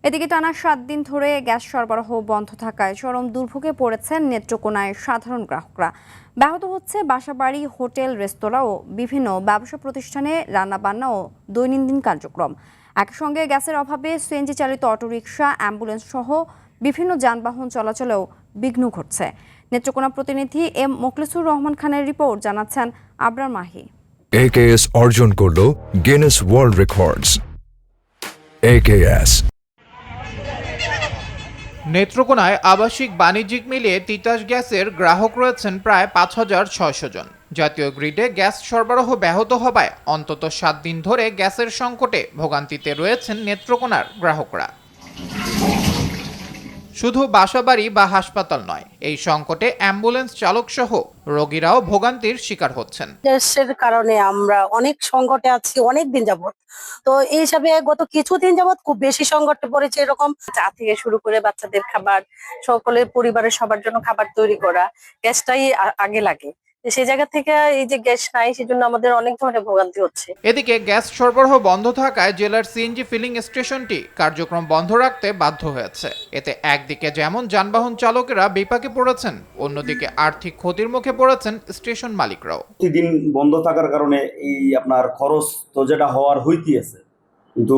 এদিকে টানা ৭ দিন ধরে গ্যাস সরবরাহ বন্ধ থাকায় চরম দুর্ভোগে পড়েছেন নেত্রকোনায় সাধারণ গ্রাহকরা। ব্যাহত হচ্ছে বাসাবাড়ি, হোটেল, রেস্তোরাঁ ও বিভিন্ন ব্যবসা প্রতিষ্ঠানে রান্নাবান্না ও দৈনন্দিন কার্যক্রম। একই সঙ্গে গ্যাসের অভাবে সিএনজি চালিত অটোরিকশা, অ্যাম্বুলেন্স সহ বিভিন্ন যানবাহন চলাচলেও বিঘ্ন ঘটছে। নেত্রকোনা প্রতিনিধি এম মোখলেসুর রহমান খানের রিপোর্ট, জানাচ্ছেন আবরার মাহি। AKS অর্জন করল গিনেস ওয়ার্ল্ড রেকর্ডস। AKS নেত্রকোনায় আবাসিক বাণিজ্যিক মিলিয়ে তিতাস গ্যাসের গ্রাহক রয়েছেন প্রায় ৫,৬০০ জন। জাতীয় গ্রিডে গ্যাস সরবরাহ ব্যাহত হওয়ায় অন্তত ৭ দিন ধরে গ্যাসের সংকটে ভোগান্তিতে রয়েছেন নেত্রকোনার গ্রাহকরা। শুধু বাসাবাড়ি বা হাসপাতাল নয়, এই সংকটে অ্যাম্বুলেন্স চালক সহ রোগীরাও ভোগান্তির শিকার হচ্ছেন। গ্যাসের কারণে আমরা অনেক সংকটে আছি অনেক দিন যাবত। তো এই হিসাবে গত কিছুদিন যাবত খুব বেশি সংকটে পড়েছে। এরকম চা থেকে শুরু করে বাচ্চাদের খাবার, সকলের পরিবারের সবার জন্য খাবার তৈরি করা, গ্যাসটাই আগে লাগে। সেই জায়গা থেকে এই যে গ্যাস নাই, সেজন্য আমাদের অনেক ধরনের ভোগান্তি হচ্ছে। এদিকে গ্যাস সরবরাহ বন্ধ থাকায় জেলার সিএনজি ফিলিং স্টেশনটি কার্যক্রম বন্ধ রাখতে বাধ্য হয়েছে। এতে একদিকে যেমন যানবাহন চালকেরা বিপাকে পড়েছেন, অন্যদিকে আর্থিক ক্ষতির মুখে পড়েছেন স্টেশন মালিকরাও। প্রতিদিন বন্ধ থাকার কারণে এই আপনার খরচ তো যেটা হওয়ার হইতেই আছে, কিন্তু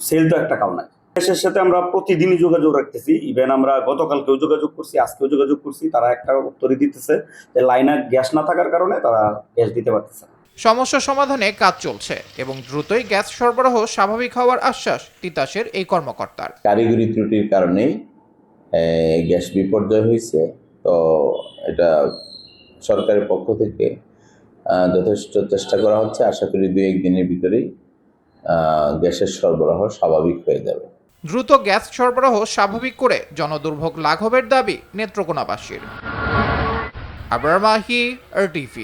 সেল তো একটা কারণ নাই। দেশের সাথে আমরা প্রতিদিনই যোগাযোগ রাখতেছি। ইভেন আমরা গতকালকেও যোগাযোগ করছি, আজকেও যোগাযোগ করছি। তারা একটা উত্তরই দিতেছে যে লাইনে গ্যাস না থাকার কারণে তারা গ্যাস দিতে পারতেছে না। সমস্যা সমাধানে কাজ চলছে এবং দ্রুতই গ্যাস সরবরাহ স্বাভাবিক হওয়ার আশ্বাস তিতাসের এই কর্মকর্তার। কারিগরি ত্রুটির কারণেই গ্যাস বিপর্যয় হয়েছে। তো এটা সরকারের পক্ষ থেকে যথেষ্ট চেষ্টা করা হচ্ছে। আশা করি 2-1 দিনের ভিতরেই গ্যাসের সরবরাহ স্বাভাবিক হয়ে যাবে। দ্রুত গ্যাস সরবরাহ স্বাভাবিক করে জনদুর্ভোগ লাঘবের দাবি নেত্রকোনাবাসীর। আবরার মাহি, RTV।